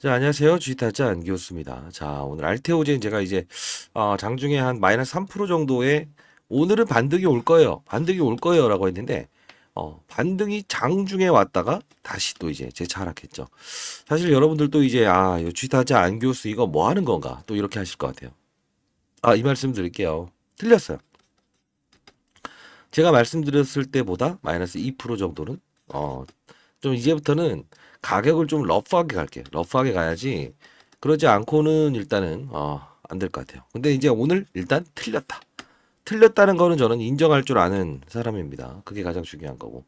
자, 안녕하세요. 주식타짜 안기호수입니다. 자, 오늘 알테오젠 제가 이제 장중에 한 마이너스 3% 정도의 오늘은 반등이 올 거예요. 반등이 올 거예요라고 했는데 반등이 장중에 왔다가 다시 또 이제 재차하락했죠. 사실 여러분들도 이제 이 주식타짜 안기호수 이거 뭐 하는 건가 또 이렇게 하실 것 같아요. 이 말씀 드릴게요. 틀렸어요. 제가 말씀드렸을 때보다 마이너스 2% 정도는 좀 이제부터는 가격을 좀 러프하게 갈게요. 러프하게 가야지. 그러지 않고는 일단은 안 될 것 같아요. 근데 이제 오늘 일단 틀렸다. 틀렸다는 거는 저는 인정할 줄 아는 사람입니다. 그게 가장 중요한 거고.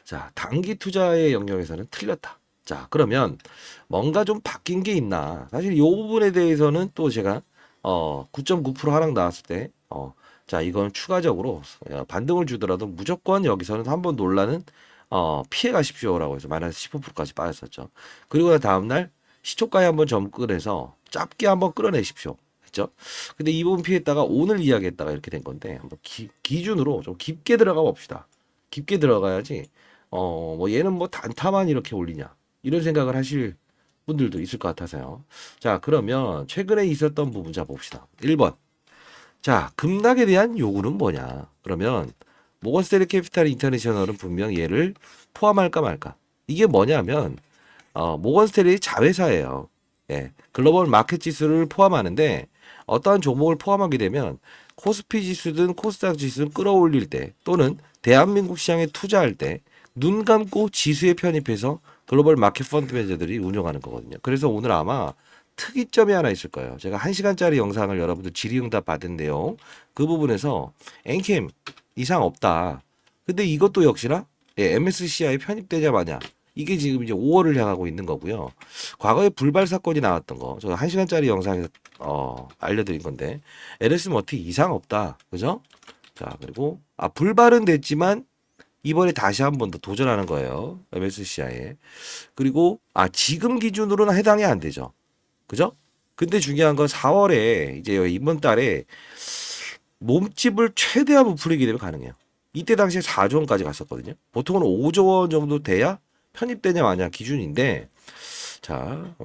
자, 단기 투자의 영역에서는 틀렸다. 자, 그러면 뭔가 좀 바뀐 게 있나? 사실 이 부분에 대해서는 또 제가 9.9% 하락 나왔을 때 자, 이건 추가적으로 반등을 주더라도 무조건 여기서는 한번 놀라는 피해 가십시오라고 해서 마이너스 15%까지 빠졌었죠. 그리고 다음날 시초가에 한번 접근해서 짧게 한번 끌어내십시오. 했죠. 근데 이 부분 피했다가 오늘 이야기했다가 이렇게 된 건데 한번 기준으로 좀 깊게 들어가 봅시다. 깊게 들어가야지 뭐 얘는 뭐 단타만 이렇게 올리냐 이런 생각을 하실 분들도 있을 것 같아서요. 자, 그러면 최근에 있었던 부분 자 봅시다. 1번. 자, 급락에 대한 요구는 뭐냐? 그러면 모건스탠리 캐피탈 인터내셔널은 분명 얘를 포함할까 말까. 이게 뭐냐면 모건스탠리 자회사예요. 예, 글로벌 마켓 지수를 포함하는데 어떠한 종목을 포함하게 되면 코스피 지수든 코스닥 지수든 끌어올릴 때 또는 대한민국 시장에 투자할 때 눈 감고 지수에 편입해서 글로벌 마켓 펀드 매니저들이 운영하는 거거든요. 그래서 오늘 아마 특이점이 하나 있을 거예요. 제가 1시간짜리 영상을 여러분들 질의응답 받은 내용 그 부분에서 엔캠 이상 없다. 근데 이것도 역시나 MSCI에 편입되자 마냐 이게 지금 이제 5월을 향하고 있는 거고요. 과거에 불발 사건이 나왔던 거, 저 1시간짜리 영상에서 알려드린 건데, LS 머티 이상 없다, 그죠? 자, 그리고 불발은 됐지만 이번에 다시 한 번 더 도전하는 거예요, MSCI에. 그리고 지금 기준으로는 해당이 안 되죠, 그죠? 근데 중요한 건 4월에 이제 이번 달에 몸집을 최대한 부풀리게 되면 가능해요. 이때 당시에 4조 원까지 갔었거든요. 보통은 5조 원 정도 돼야 편입되냐 마냐 기준인데, 자,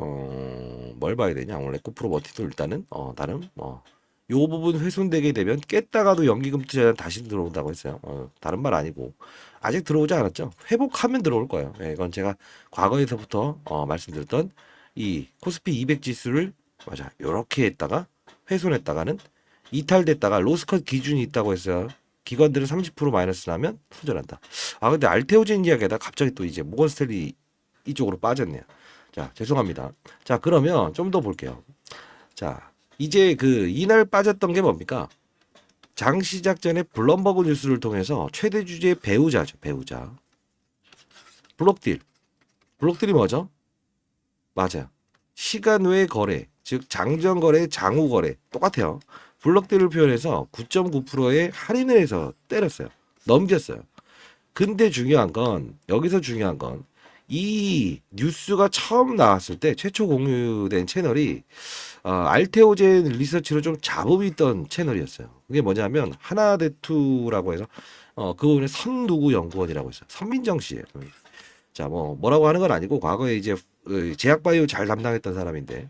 뭘 봐야 되냐? 원래 코프로 머티도 일단은, 나름, 요 부분 훼손되게 되면 깼다가도 연기금 투자는 다시 들어온다고 했어요. 다른 말 아니고. 아직 들어오지 않았죠? 회복하면 들어올 거예요. 예, 이건 제가 과거에서부터, 말씀드렸던 이 코스피 200 지수를, 맞아. 요렇게 했다가 훼손했다가는 이탈됐다가 로스컷 기준이 있다고 했어요. 기관들은 30% 마이너스 나면 손절한다. 근데 알테오젠 이야기하다 갑자기 또 이제 모건스탠리 이쪽으로 빠졌네요. 자, 죄송합니다. 자, 그러면 좀 더 볼게요. 자, 이제 그 이날 빠졌던 게 뭡니까? 장 시작 전에 블럼버그 뉴스를 통해서 최대 주주의 배우자죠. 배우자. 블록딜. 블록딜이 뭐죠? 맞아요. 시간 외 거래, 즉 장전 거래, 장후 거래 똑같아요. 블록딜을 표현해서 9.9%의 할인을 해서 때렸어요. 넘겼어요. 근데 중요한 건 여기서 중요한 건 이 뉴스가 처음 나왔을 때 최초 공유된 채널이 알테오젠 리서치로 좀 잡음이 있던 채널이었어요. 그게 뭐냐면 하나대투라고 해서 그 부분에 선누구 연구원이라고 있어요. 선민정 씨예요. 자, 뭐라고 하는 건 아니고 과거에 이제 제약바이오 잘 담당했던 사람인데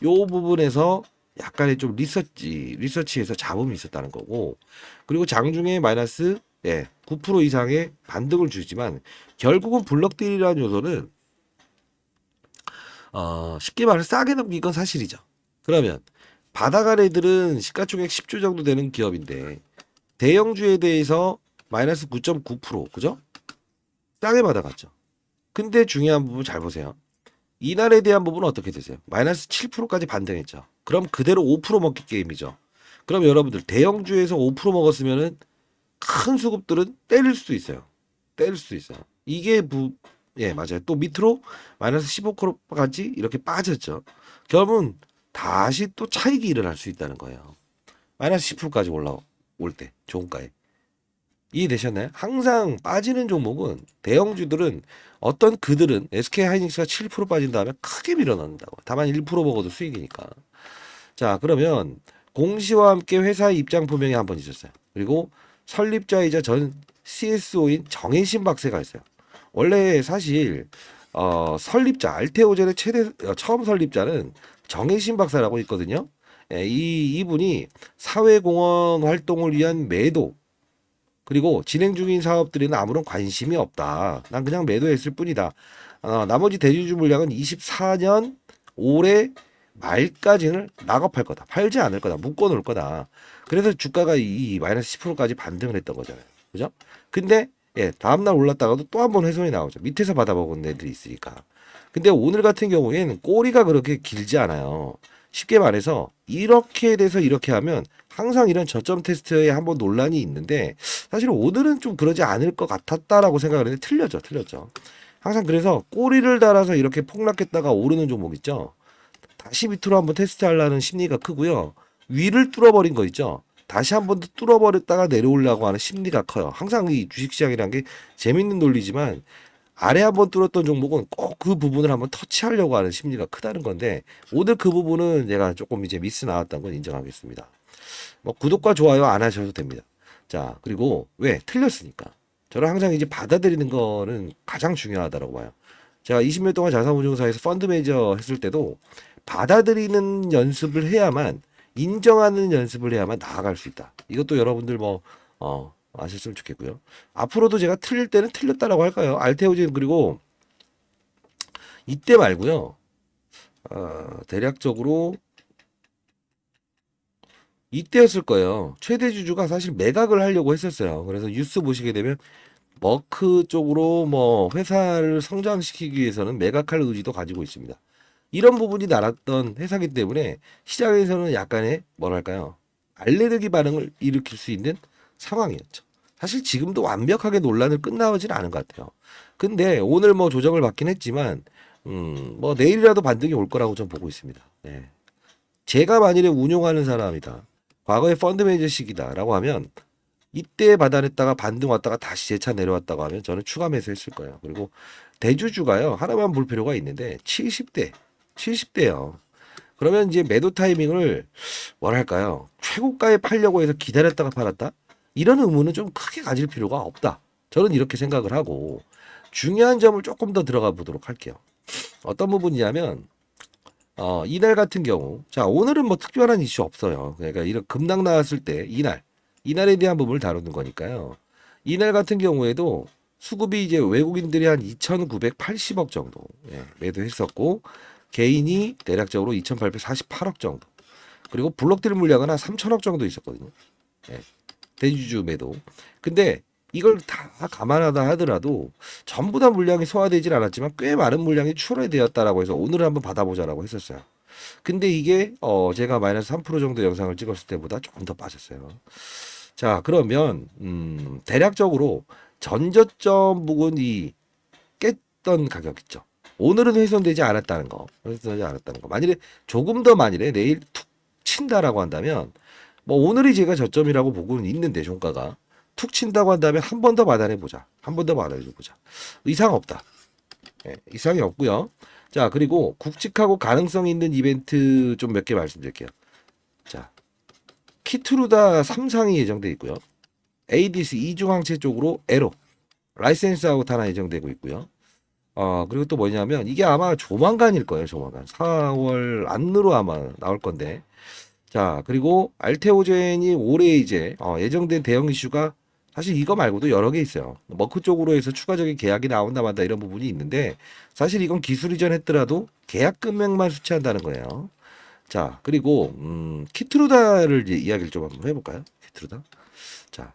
요 부분에서 약간의 좀 리서치에서 잡음이 있었다는 거고, 그리고 장중에 마이너스 9% 이상의 반등을 주지만 결국은 블록딜이라는 요소는 쉽게 말해 싸게 넘긴 건 사실이죠. 그러면 받아간 애들은 시가총액 10조 정도 되는 기업인데 대형주에 대해서 마이너스 9.9% 그죠? 싸게 받아갔죠. 근데 중요한 부분 잘 보세요. 이날에 대한 부분은 어떻게 되세요? 마이너스 7%까지 반등했죠. 그럼 그대로 5% 먹기 게임이죠. 그럼 여러분들 대형주에서 5% 먹었으면은 큰 수급들은 때릴 수도 있어요. 때릴 수도 있어요. 이게 맞아요. 또 밑으로 마이너스 15%까지 이렇게 빠졌죠. 결국은 다시 또 차익이 일어날 수 있다는 거예요. 마이너스 10%까지 올라올 때 종가에. 이해되셨나요? 항상 빠지는 종목은 대형주들은 어떤 그들은 SK하이닉스가 7% 빠진 다음에 크게 밀어넣는다고. 다만 1% 먹어도 수익이니까. 자, 그러면 공시와 함께 회사의 입장 표명이 한 번 있었어요. 그리고 설립자이자 전 CSO인 정혜신 박사가 있어요. 원래 사실 설립자 알테오젠의 처음 설립자는 정혜신 박사라고 있거든요. 예, 이분이 사회공헌 활동을 위한 매도 그리고 진행 중인 사업들에는 아무런 관심이 없다. 난 그냥 매도했을 뿐이다. 나머지 대주주 물량은 24년 올해 말까지는 락업할 거다. 팔지 않을 거다. 묶어 놓을 거다. 그래서 주가가 이 마이너스 10%까지 반등을 했던 거잖아요. 그죠? 근데 예, 다음날 올랐다가도 또 한 번 훼손이 나오죠. 밑에서 받아먹은 애들이 있으니까. 근데 오늘 같은 경우에는 꼬리가 그렇게 길지 않아요. 쉽게 말해서 이렇게 돼서 이렇게 하면 항상 이런 저점 테스트에 한번 논란이 있는데 사실 오늘은 좀 그러지 않을 것 같았다라고 생각을 했는데 틀렸죠. 항상 그래서 꼬리를 달아서 이렇게 폭락했다가 오르는 종목 있죠. 다시 밑으로 한번 테스트하려는 심리가 크고요. 위를 뚫어버린 거 있죠. 다시 한번 더 뚫어버렸다가 내려오려고 하는 심리가 커요. 항상 이 주식시장이라는 게 재밌는 논리지만 아래 한번 뚫었던 종목은 꼭 그 부분을 한번 터치하려고 하는 심리가 크다는 건데 오늘 그 부분은 제가 조금 이제 미스 나왔다는 건 인정하겠습니다. 뭐 구독과 좋아요 안 하셔도 됩니다. 자, 그리고 왜 틀렸으니까. 저는 항상 이제 받아들이는 거는 가장 중요하다고 봐요. 제가 20년 동안 자산운용사에서 펀드 매니저 했을 때도 받아들이는 연습을 해야만 인정하는 연습을 해야만 나아갈 수 있다. 이것도 여러분들 아셨으면 좋겠고요. 앞으로도 제가 틀릴 때는 틀렸다라고 할까요? 알테오진 그리고 이때 말고요. 대략적으로 이때였을 거예요. 최대 주주가 사실 매각을 하려고 했었어요. 그래서 뉴스 보시게 되면 머크 쪽으로 뭐 회사를 성장시키기 위해서는 매각할 의지도 가지고 있습니다. 이런 부분이 나왔던 회사이기 때문에 시장에서는 약간의 뭐랄까요 알레르기 반응을 일으킬 수 있는 상황이었죠. 사실 지금도 완벽하게 논란을 끝나오진 않은 것 같아요. 근데 오늘 뭐 조정을 받긴 했지만 뭐 내일이라도 반등이 올 거라고 좀 보고 있습니다. 네. 제가 만일에 운용하는 사람이다. 과거에 펀드 매니저식이다라고 하면 이때 받아냈다가 반등 왔다가 다시 재차 내려왔다고 하면 저는 추가 매수했을 거예요. 그리고 대주주가요. 하나만 볼 필요가 있는데 70대요. 그러면 이제 매도 타이밍을 뭐랄까요? 최고가에 팔려고 해서 기다렸다가 팔았다? 이런 의무는 좀 크게 가질 필요가 없다. 저는 이렇게 생각을 하고 중요한 점을 조금 더 들어가 보도록 할게요. 어떤 부분이냐면 이날 같은 경우 자 오늘은 뭐 특별한 이슈 없어요. 그러니까 이런 급락 나왔을 때 이날에 대한 부분을 다루는 거니까요. 이날 같은 경우에도 수급이 이제 외국인들이 한 2,980억 정도 매도했었고 개인이 대략적으로 2,848억 정도 그리고 블록딜 물량은 한 3천억 정도 있었거든요. 예, 대주주 매도. 근데 이걸 다 감안하다 하더라도 전부 다 물량이 소화되질 않았지만 꽤 많은 물량이 출하되었다라고 해서 오늘은 한번 받아보자라고 했었어요. 근데 이게 제가 마이너스 3% 정도 영상을 찍었을 때보다 조금 더 빠졌어요. 자, 그러면 대략적으로 전저점 부근이 깼던 가격 있죠. 오늘은 훼손되지 않았다는 거. 훼손되지 않았다는 거. 만일에 조금 더 만일에 내일 툭 친다라고 한다면 뭐 오늘이 제가 저점이라고 보고는 있는데 종가가 툭 친다고 한다면 한 번 더 받아내 보자. 한 번 더 받아내 보자. 이상 없다. 이상이 없고요. 자, 그리고 굵직하고 가능성 있는 이벤트 좀 몇 개 말씀드릴게요. 자, 키트루다 3상이 예정돼 있고요. ADS 이중항체 쪽으로 에로 라이센스 아웃 하나 예정되고 있고요. 그리고 또 뭐냐면 이게 아마 조만간일 거예요. 조만간 4월 안으로 아마 나올 건데. 자, 그리고 알테오젠이 올해 이제 예정된 대형 이슈가 사실 이거 말고도 여러 개 있어요. 머크 쪽으로 해서 추가적인 계약이 나온다 만다 이런 부분이 있는데 사실 이건 기술 이전했더라도 계약 금액만 수치한다는 거예요. 자, 그리고 키트루다를 이야기를 좀 한번 해볼까요? 키트루다. 자,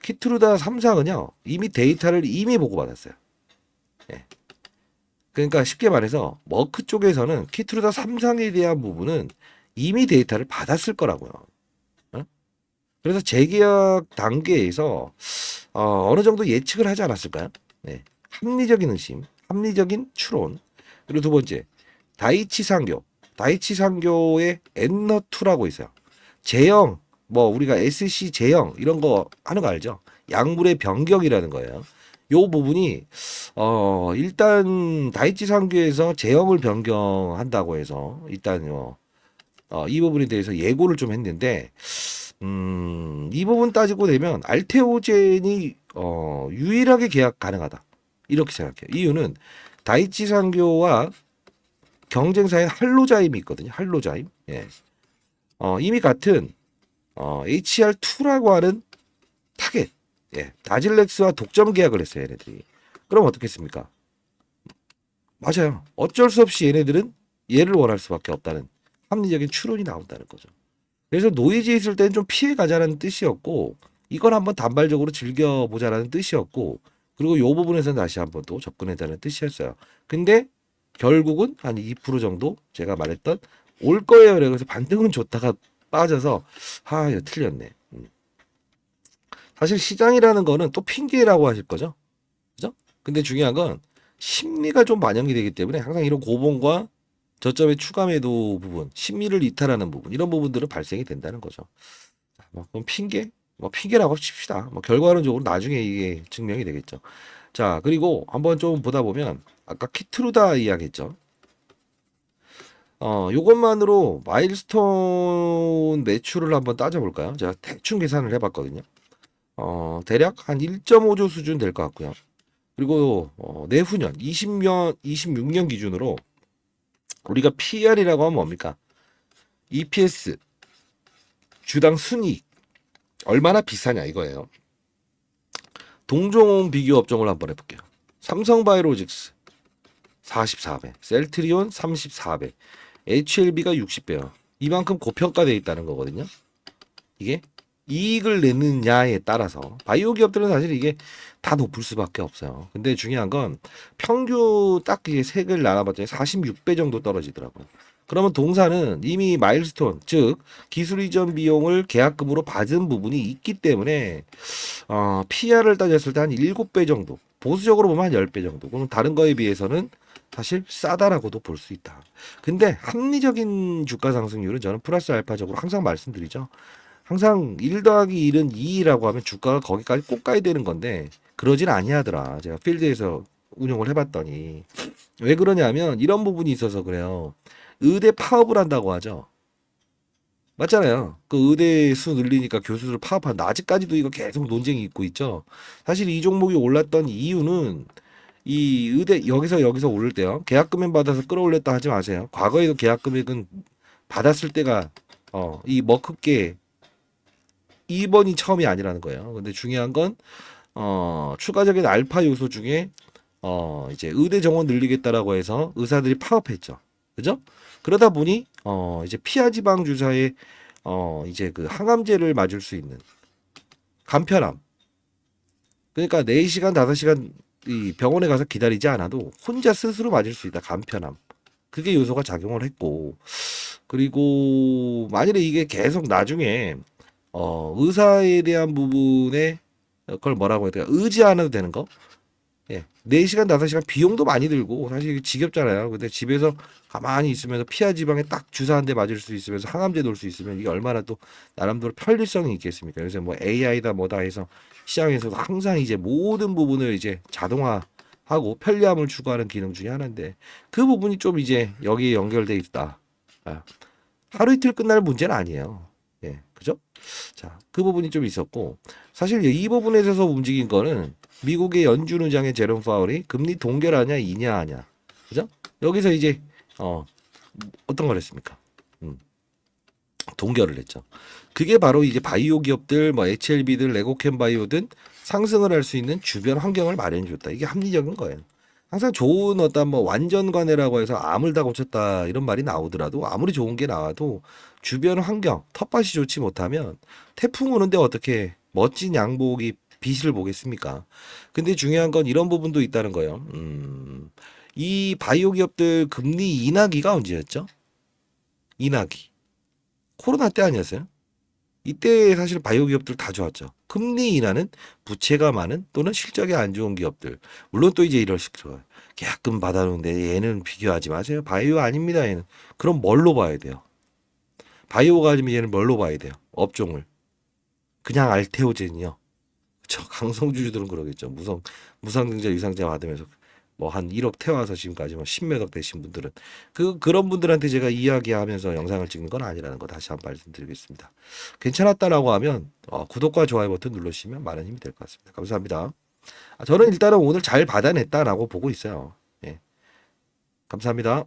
키트루다 3상은요 이미 데이터를 이미 보고받았어요. 예. 그러니까 쉽게 말해서 머크 쪽에서는 키트루다 3상에 대한 부분은 이미 데이터를 받았을 거라고요. 어? 그래서 재계약 단계에서 어느 정도 예측을 하지 않았을까요? 네. 합리적인 의심, 합리적인 추론. 그리고 두 번째, 다이치 상교의 엔너2라고 있어요. 제형, 뭐 우리가 SC 제형 이런 거 하는 거 알죠? 약물의 변경이라는 거예요. 요 부분이 일단 다이치 상교에서 제형을 변경한다고 해서 일단 이 부분에 대해서 예고를 좀 했는데 이 부분 따지고 되면 알테오젠이 유일하게 계약 가능하다 이렇게 생각해요. 이유는 다이치 상교와 경쟁사인 할로자임이 있거든요. 할로자임. 예. 이미 같은 HR2라고 하는 타겟. 예. 다질렉스와 독점 계약을 했어요, 얘네들이. 그럼 어떻겠습니까? 맞아요. 어쩔 수 없이 얘네들은 얘를 원할 수밖에 없다는 합리적인 추론이 나온다는 거죠. 그래서 노이즈 있을 땐 좀 피해 가자라는 뜻이었고, 이걸 한번 단발적으로 즐겨보자라는 뜻이었고, 그리고 이 부분에서는 다시 한번 또 접근해자는 뜻이었어요. 근데 결국은 한 2% 정도 제가 말했던 올 거예요. 그래서 반등은 좋다가 빠져서 이거 틀렸네. 사실 시장이라는 거는 또 핑계라고 하실 거죠. 그죠? 근데 중요한 건 심리가 좀 반영이 되기 때문에 항상 이런 고봉과 저점의 추가 매도 부분, 심리를 이탈하는 부분, 이런 부분들은 발생이 된다는 거죠. 뭐 그럼 핑계? 뭐 핑계라고 칩시다. 뭐 결과론적으로 나중에 이게 증명이 되겠죠. 자, 그리고 한번 좀 보다 보면 아까 키트루다 이야기했죠. 요것만으로 마일스톤 매출을 한번 따져볼까요? 제가 대충 계산을 해봤거든요. 대략 한 1.5조 수준 될 것 같고요. 그리고 내후년 20년, 26년 기준으로 우리가 PR이라고 하면 뭡니까? EPS 주당 순이익 얼마나 비싸냐 이거예요. 동종 비교 업종을 한번 해볼게요. 삼성바이오로직스 44배, 셀트리온 34배, HLB가 60배요. 이만큼 고평가되어 있다는 거거든요. 이게 이익을 내느냐에 따라서 바이오 기업들은 사실 이게 다 높을 수밖에 없어요. 근데 중요한 건 평균 딱 이게 색을 나눠봤더니 46배 정도 떨어지더라고요. 그러면 동사는 이미 마일스톤, 즉 기술 이전 비용을 계약금으로 받은 부분이 있기 때문에 PR을 따졌을 때 한 7배 정도, 보수적으로 보면 한 10배 정도. 그럼 다른 거에 비해서는 사실 싸다라고도 볼 수 있다. 근데 합리적인 주가 상승률은 저는 플러스 알파적으로 항상 말씀드리죠. 항상 1 더하기 1은 2라고 하면 주가가 거기까지 꼭 가야 되는 건데 그러진 아니하더라. 제가 필드에서 운용을 해봤더니 왜 그러냐면 이런 부분이 있어서 그래요. 의대 파업을 한다고 하죠. 맞잖아요. 그 의대 수 늘리니까 교수들 파업한다. 아직까지도 이거 계속 논쟁이 있고 있죠. 사실 이 종목이 올랐던 이유는 이 의대 여기서 오를 때요. 계약 금액 받아서 끌어올렸다 하지 마세요. 과거에도 계약 금액은 받았을 때가 이 머크게 2번이 처음이 아니라는 거예요. 근데 중요한 건 추가적인 알파 요소 중에 이제 의대 정원 늘리겠다라고 해서 의사들이 파업했죠. 그죠? 그러다 보니 이제 피하 지방 주사에 이제 그 항암제를 맞을 수 있는 간편함. 그러니까 4시간, 5시간 이 병원에 가서 기다리지 않아도 혼자 스스로 맞을 수 있다. 간편함. 그게 요소가 작용을 했고 그리고 만일에 이게 계속 나중에 의사에 대한 부분에 그걸 뭐라고 해야 될까? 의지 안 해도 되는 거? 예. 4시간, 5시간 비용도 많이 들고 사실 이게 지겹잖아요. 근데 집에서 가만히 있으면서 피하 지방에 딱 주사 한 대 맞을 수 있으면서 항암제 놓을 수 있으면 이게 얼마나 또 나름대로 편리성이 있겠습니까? 요새 뭐 AI다 뭐다 해서 시장에서도 항상 이제 모든 부분을 이제 자동화하고 편리함을 추구하는 기능 중에 하나인데 그 부분이 좀 이제 여기에 연결돼 있다. 아, 하루 이틀 끝날 문제는 아니에요. 예. 그죠? 자, 그 부분이 좀 있었고 사실 이 부분에 있어서 움직인 거는 미국의 연준 의장의 제롬 파월이 금리 동결하냐 인하하냐, 그죠? 여기서 이제 어떤 걸 했습니까? 음, 동결을 했죠. 그게 바로 이제 바이오 기업들, 뭐 HLB들, 레고캠 바이오 등 상승을 할 수 있는 주변 환경을 마련해 줬다. 이게 합리적인 거예요. 항상 좋은 어떤 뭐 완전 관해라고 해서 암을 다 고쳤다 이런 말이 나오더라도 아무리 좋은 게 나와도 주변 환경, 텃밭이 좋지 못하면 태풍 오는데 어떻게 멋진 양복이 빛을 보겠습니까? 근데 중요한 건 이런 부분도 있다는 거예요. 이 바이오 기업들 금리 인하기가 언제였죠? 인하기. 코로나 때 아니었어요? 이때 사실 바이오 기업들 다 좋았죠. 금리 인하는 부채가 많은 또는 실적이 안 좋은 기업들. 물론 또 이제 이럴 식으로 계약금 받아놓는데 얘는 비교하지 마세요. 바이오 아닙니다. 얘는. 그럼 뭘로 봐야 돼요? 바이오가 아니면 얘는 뭘로 봐야 돼요? 업종을. 그냥 알테오젠이요. 저 강성주주들은 그러겠죠. 무상증자 유상증자 받으면서 뭐 한 1억 태워서 지금까지 뭐 10몇 억 되신 분들은 그런 분들한테 제가 이야기하면서 영상을 찍는 건 아니라는 거 다시 한번 말씀드리겠습니다. 괜찮았다라고 하면 구독과 좋아요 버튼 눌러주시면 많은 힘이 될 것 같습니다. 감사합니다. 저는 일단은 오늘 잘 받아냈다라고 보고 있어요. 예. 감사합니다.